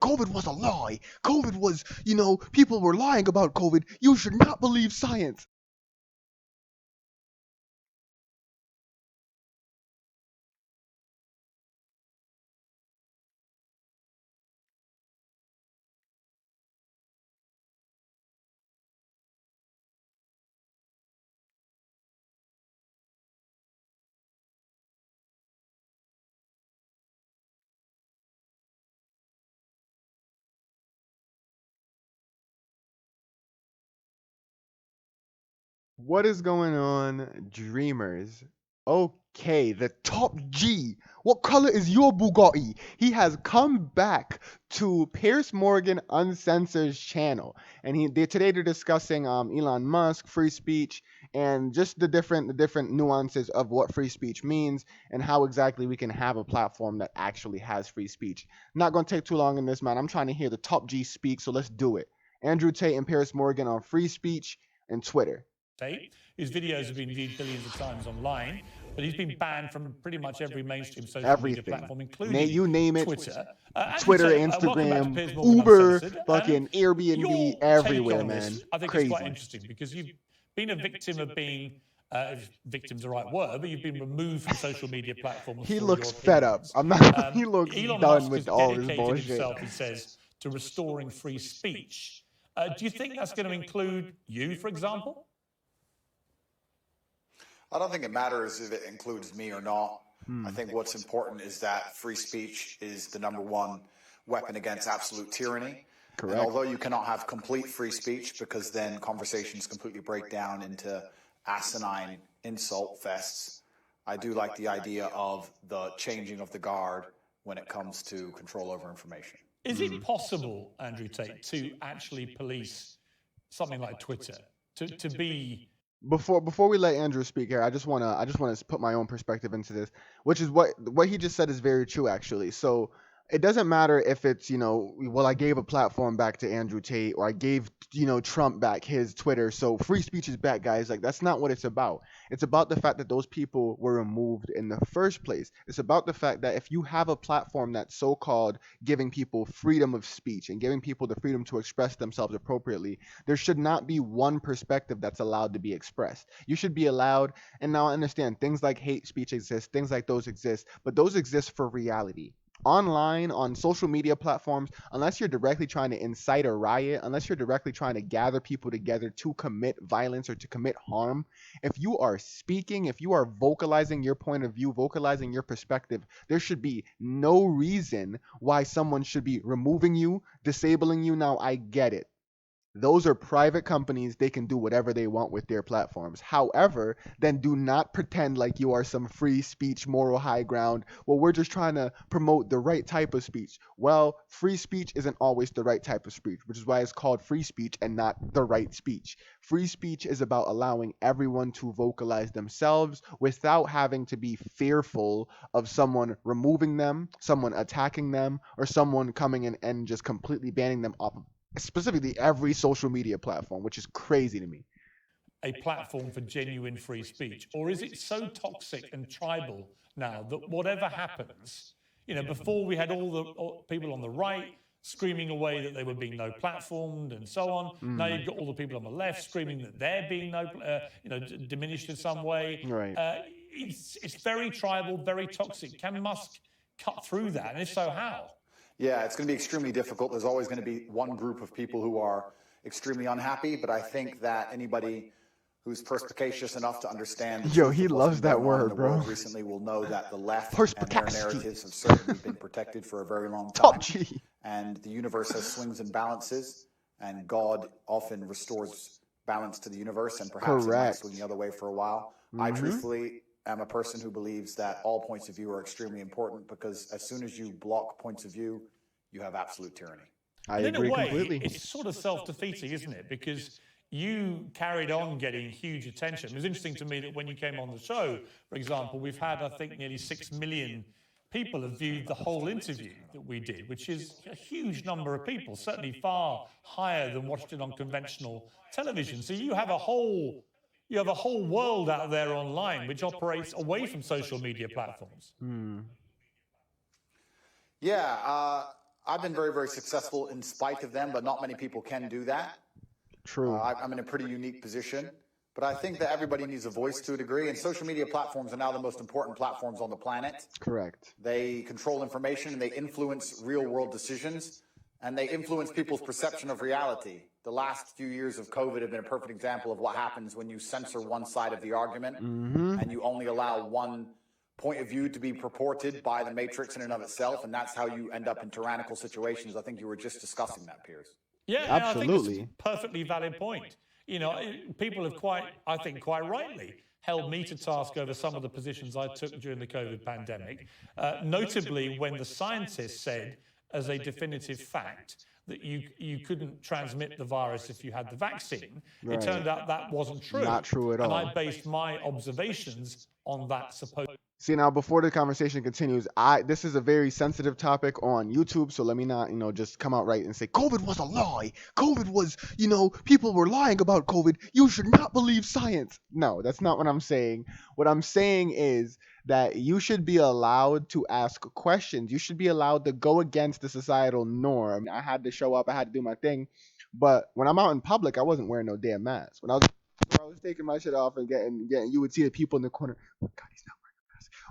COVID was a lie. COVID was, people were lying about COVID. You should not believe science. What is going on, dreamers? Okay, the top G. What color is your Bugatti? He has come back to Piers Morgan Uncensored's channel, and they're discussing Elon Musk, free speech, and just the different nuances of what free speech means and how exactly we can have a platform that actually has free speech. Not gonna take too long in this, man. I'm trying to hear the top G speak, so let's do it. Andrew Tate and Piers Morgan on free speech and Twitter. Tate, whose videos have been viewed billions of times online, but he's been banned from pretty much every mainstream social media platform, including you name it, Twitter. Twitter, Instagram, Uber, fucking Airbnb, everywhere, man. I think Crazy. It's quite interesting because you've been a victim of being, if victim's the right word, but you've been removed from social media platforms. He looks fed up. I'm not. He looks Elon done Musk with has all this dedicated bullshit. himself, he says, to restoring free speech. Do you think that's going to include you, for example? I don't think it matters if it includes me or not. I think what's important is that free speech is the #1 weapon against absolute tyranny. Correct. And although you cannot have complete free speech because then conversations completely break down into asinine insult fests, I do like the idea of the changing of the guard when it comes to control over information. Is it possible, Andrew Tate, to actually police something like Twitter, to be... Before we let Andrew speak here, I just wanna put my own perspective into this, which is what he just said is very true actually. So it doesn't matter if it's, well, I gave a platform back to Andrew Tate or I gave, Trump back his Twitter. So free speech is back, guys. Like, that's not what it's about. It's about the fact that those people were removed in the first place. It's about the fact that if you have a platform that's so-called giving people freedom of speech and giving people the freedom to express themselves appropriately, there should not be one perspective that's allowed to be expressed. You should be allowed, and now I understand things like hate speech exist, things like those exist, but those exist for reality. Online, on social media platforms, unless you're directly trying to incite a riot, unless you're directly trying to gather people together to commit violence or to commit harm, if you are speaking, if you are vocalizing your point of view, vocalizing your perspective, there should be no reason why someone should be removing you, disabling you. Now, I get it. Those are private companies. They can do whatever they want with their platforms. However, then do not pretend like you are some free speech moral high ground. Well, we're just trying to promote the right type of speech. Well, free speech isn't always the right type of speech, which is why it's called free speech and not the right speech. Free speech is about allowing everyone to vocalize themselves without having to be fearful of someone removing them, someone attacking them, or someone coming in and just completely banning them off of specifically every social media platform, which is crazy to me. A platform for genuine free speech? Or is it so toxic and tribal now that whatever happens, before we had all the people on the right screaming away that they were being no platformed and so on. Now you've got all the people on the left screaming that they're being diminished in some way. Right. It's very tribal, very toxic. Can Musk cut through that? And if so, how? Yeah, it's going to be extremely difficult. There's always going to be one group of people who are extremely unhappy, but I think that anybody who's perspicacious enough to understand... He loves that word, bro. ...recently will know that the left and their narratives have certainly been protected for a very long time. Top G. And the universe has swings and balances, and God often restores balance to the universe, and perhaps it might swing the other way for a while. I truthfully... I'm a person who believes that all points of view are extremely important, because as soon as you block points of view, you have absolute tyranny. I agree in a way, completely. It's sort of self-defeating, isn't it? Because you carried on getting huge attention. It was interesting to me that when you came on the show, for example, we've had, I think, nearly 6 million people have viewed the whole interview that we did, which is a huge number of people, certainly far higher than watched it on conventional television. So you have a whole world out there online which operates away from social media platforms. Yeah, I've been very, very successful in spite of them, but not many people can do that. True. I'm in a pretty unique position. But I think that everybody needs a voice to a degree, and social media platforms are now the most important platforms on the planet. Correct. They control information, and they influence real-world decisions, and they influence people's perception of reality. The last few years of COVID have been a perfect example of what happens when you censor one side of the argument, and you only allow one point of view to be purported by the matrix in and of itself, and that's how you end up in tyrannical situations. I think you were just discussing that, Piers. Yeah, absolutely. I think it's a perfectly valid point. You know, people have quite rightly, held me to task over some of the positions I took during the COVID pandemic, notably when the scientists said as a definitive fact that you couldn't transmit the virus if you had the vaccine. Right. It turned out that wasn't true. Not true at all. And I based my observations on that supposed. See, now before the conversation continues, this is a very sensitive topic on YouTube, so let me not, just come out right and say COVID was a lie. COVID was, people were lying about COVID. You should not believe science. No, that's not what I'm saying. What I'm saying is that you should be allowed to ask questions. You should be allowed to go against the societal norm. I had to show up. I had to do my thing. But when I'm out in public, I wasn't wearing no damn mask. When I was taking my shit off and getting, you would see the people in the corner. Oh, God, he's not.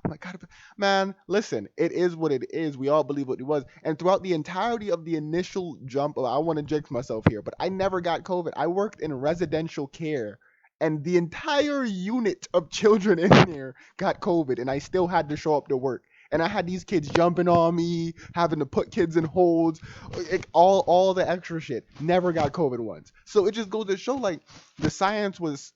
Oh my God, man, listen, it is what it is. We all believe what it was. And throughout the entirety of the initial jump, I want to jinx myself here, but I never got COVID. I worked in residential care, and the entire unit of children in there got COVID, and I still had to show up to work. And I had these kids jumping on me, having to put kids in holds, all the extra shit. Never got COVID once. So it just goes to show, like, the science was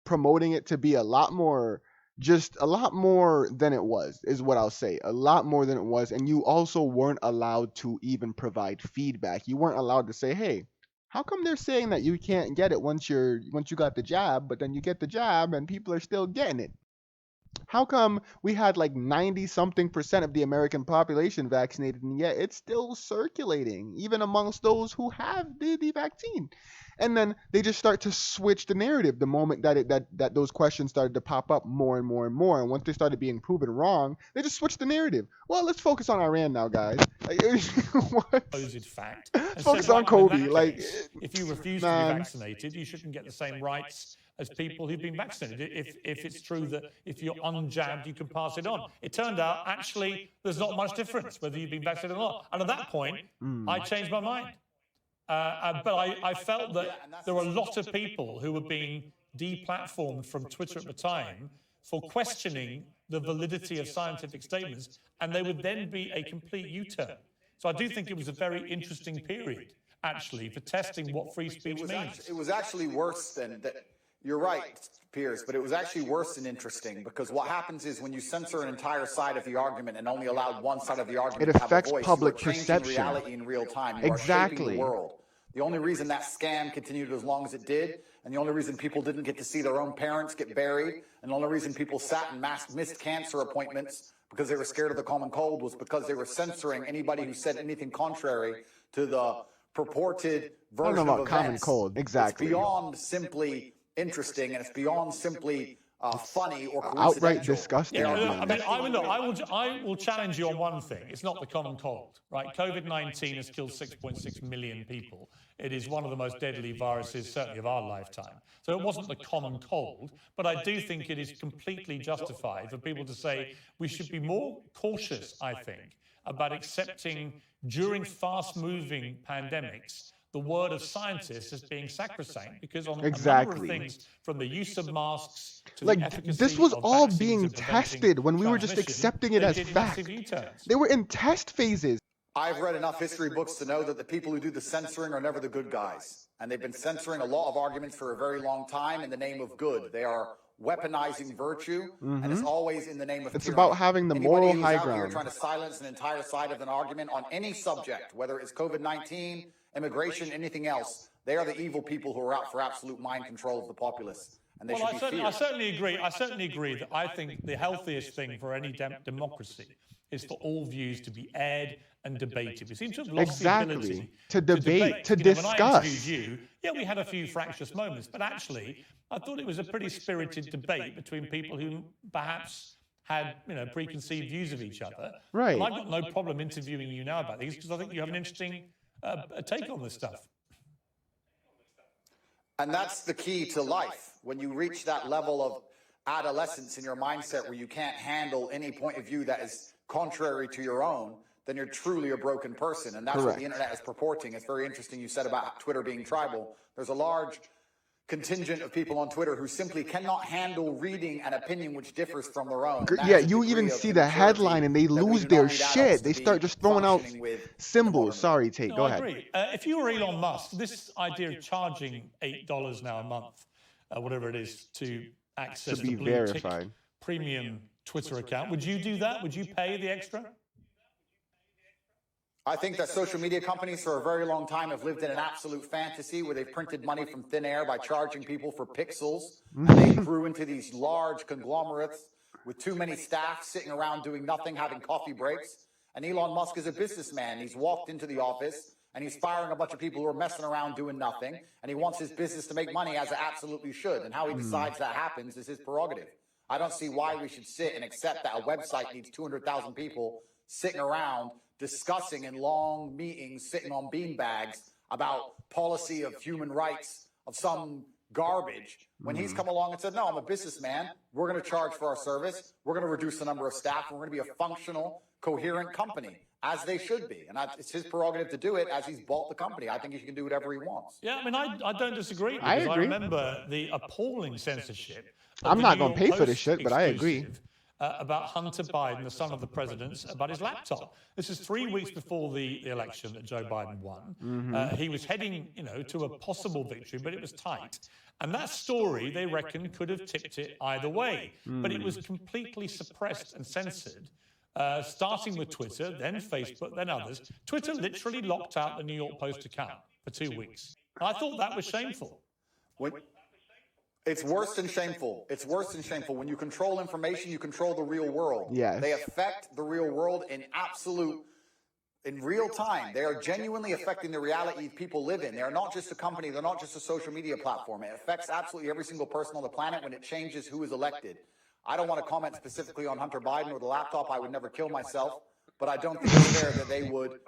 promoting it to be a lot more than it was, is what I'll say. A lot more than it was. And you also weren't allowed to even provide feedback. You weren't allowed to say, hey, how come they're saying that you can't get it once you got the jab, but then you get the jab and people are still getting it? How come we had like 90-something% of the American population vaccinated, and yet it's still circulating, even amongst those who have the vaccine? And then they just start to switch the narrative the moment that those questions started to pop up more and more and more. And once they started being proven wrong, they just switched the narrative. Well, let's focus on Iran now, guys. Supposed fact. Focus on Kobe. Case, if you refuse to be vaccinated, you shouldn't get the same rights as people who've been vaccinated. If it's true that if you're unjabbed, you can pass it on. It turned out, actually, there's not much difference whether you've been vaccinated or not. And at that point, I changed my mind. But I felt that there were a lot of people who were being deplatformed from Twitter at the time for questioning the validity of scientific statements, and there would then be a complete U-turn. So I do think it was a very interesting period, actually, for testing what free speech means. It was actually worse than that. You're right, Piers, but it was actually worse than interesting, because what happens is when you censor an entire side of the argument and only allow one side of the argument to have a voice, public you are changing perception. reality in real time. You are shaping the world. The only reason that scam continued as long as it did, and the only reason people didn't get to see their own parents get buried, and the only reason people sat and missed cancer appointments because they were scared of the common cold, was because they were censoring anybody who said anything contrary to the purported version of events. Common cold, exactly. It's beyond simply interesting, and it's beyond simply funny or coincidental. Outright disgusting. Yeah, I will challenge you on one thing. It's not the common cold, right? COVID-19 has killed 6.6 million people. It is one of the most deadly viruses, certainly of our lifetime. So it wasn't the common cold, but I do think it is completely justified for people to say we should be more cautious, I think, about accepting during fast-moving pandemics the word of scientists as being sacrosanct, because on a number of things, from the use of masks to the efficacy this was of all vaccines being tested when we were just accepting it as fact. They were in test phases. I've read enough history books to know that the people who do the censoring are never the good guys. And they've been censoring a lot of arguments for a very long time in the name of good. They are weaponizing virtue, and it's always in the name of It's tyranny. about having the moral high Anybody who's out here ground. trying to silence an entire side of an argument on any subject, whether it's COVID-19, immigration, anything else, they are the evil people who are out for absolute mind control of the populace. And they should be feared. I certainly agree that I think the healthiest thing for any democracy is for all views to be aired and debated. We seem to have lost the ability to debate, to discuss. When I interviewed you, we had a few fractious moments, but actually, I thought it was a pretty spirited debate between people who perhaps had preconceived views of each other. Right. And I've got no problem interviewing you now about these because I think you have an interesting take on this stuff. And that's the key to life. When you reach that level of adolescence in your mindset where you can't handle any point of view that is contrary to your own, then you're truly a broken person. And that's what the internet is purporting. It's very interesting you said about Twitter being tribal. There's a large contingent of people on Twitter who simply cannot handle reading an opinion which differs from their own. Yeah, you even see the headline and they lose their shit. They start just throwing out symbols. Sorry, Tate, go ahead. I agree. If you were Elon Musk, this idea of charging $8 now a month, whatever it is, to access the blue tick premium Twitter account, would you do that? Would you pay the extra? I think that social media companies for a very long time have lived in an absolute fantasy where they've printed money from thin air by charging people for pixels. And they grew into these large conglomerates with too many staff sitting around doing nothing, having coffee breaks. And Elon Musk is a businessman. He's walked into the office and he's firing a bunch of people who are messing around doing nothing. And he wants his business to make money, as it absolutely should. And how he decides that happens is his prerogative. I don't see why we should sit and accept that a website needs 200,000 people sitting around discussing in long meetings, sitting on beanbags about policy of human rights of some garbage, when he's come along and said, no, I'm a businessman. We're going to charge for our service. We're going to reduce the number of staff. And we're going to be a functional, coherent company, as they should be. And it's his prerogative to do it, as he's bought the company. I think he can do whatever he wants. Yeah, I mean, I don't disagree. Because I remember the appalling censorship. I'm not going to pay for this shit, but I agree. About Hunter Biden, the son of the president, about his laptop. This is 3 weeks before the election that Joe Biden won. He was heading, to a possible victory, but it was tight. And that story, they reckon, could have tipped it either way. But it was completely suppressed and censored, starting with Twitter, then Facebook, then others. Twitter literally locked out the New York Post account for 2 weeks. And I thought that was shameful. It's worse than shameful. It's worse than shameful. When you control information, you control the real world. Yes. They affect the real world in real time. They are genuinely affecting the reality people live in. They are not just a company. They're not just a social media platform. It affects absolutely every single person on the planet when it changes who is elected. I don't want to comment specifically on Hunter Biden or the laptop. I would never kill myself. But I don't think it's fair that they would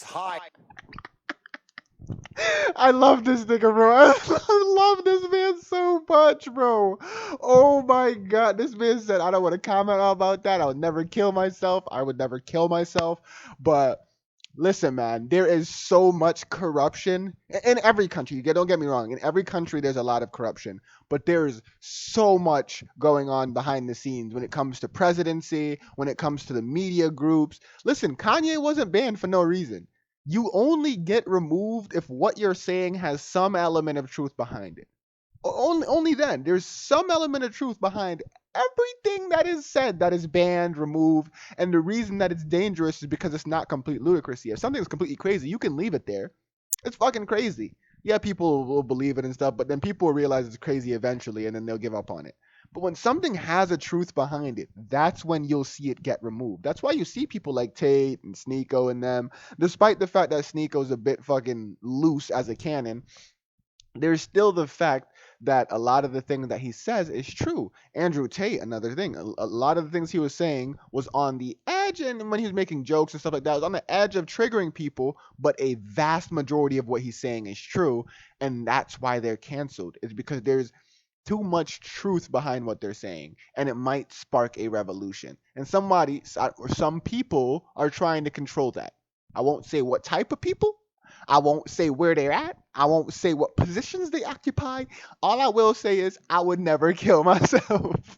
hide. I love this nigga, bro. I love this man so much, bro. Oh my god. This man said, I don't want to comment about that. I would never kill myself. I would never kill myself. But listen, man, there is so much corruption in every country. Don't get me wrong. In every country, there's a lot of corruption. But there's so much going on behind the scenes when it comes to presidency, when it comes to the media groups. Listen, Kanye wasn't banned for no reason. You only get removed if what you're saying has some element of truth behind it. Only then. There's some element of truth behind everything that is said that is banned, removed. And the reason that it's dangerous is because it's not complete ludicrousy. If something's completely crazy, you can leave it there. It's fucking crazy. Yeah, people will believe it and stuff, but then people will realize it's crazy eventually and then they'll give up on it. But when something has a truth behind it, that's when you'll see it get removed. That's why you see people like Tate and Sneeko and them, despite the fact that Sneeko's a bit fucking loose as a cannon, there's still the fact that a lot of the things that he says is true. Andrew Tate, another thing, a lot of the things he was saying was on the edge, and when he was making jokes and stuff like that, it was on the edge of triggering people, but a vast majority of what he's saying is true, and that's why they're canceled. It's because there's too much truth behind what they're saying, and it might spark a revolution. And some people are trying to control that. I won't say what type of people. I won't say where they're at. I won't say what positions they occupy. All I will say is I would never kill myself.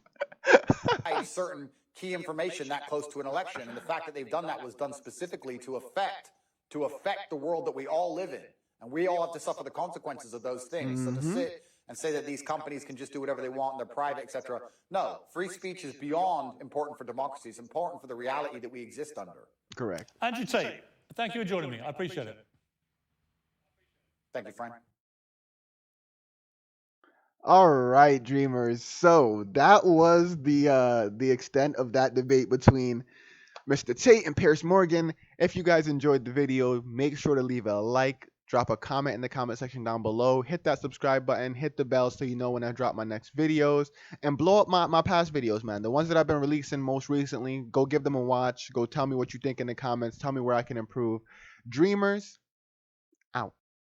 Certain key information that close to an election, and the fact that they've done that was done specifically to affect the world that we all live in, and we all have to suffer the consequences of those things. So to sit and say that these companies can just do whatever they want and they're private, etc. No, free speech is beyond important for democracy. It's important for the reality that we exist under. Correct. Andrew Tate, thank you for joining me. I appreciate it. Thank you, Frank. All right, dreamers. So that was the extent of that debate between Mr. Tate and Piers Morgan. If you guys enjoyed the video, make sure to leave a like, Drop a comment in the comment section down below. Hit that subscribe button. Hit the bell so you know when I drop my next videos. And blow up my past videos, man. The ones that I've been releasing most recently. Go give them a watch. Go tell me what you think in the comments. Tell me where I can improve. Dreamers, out.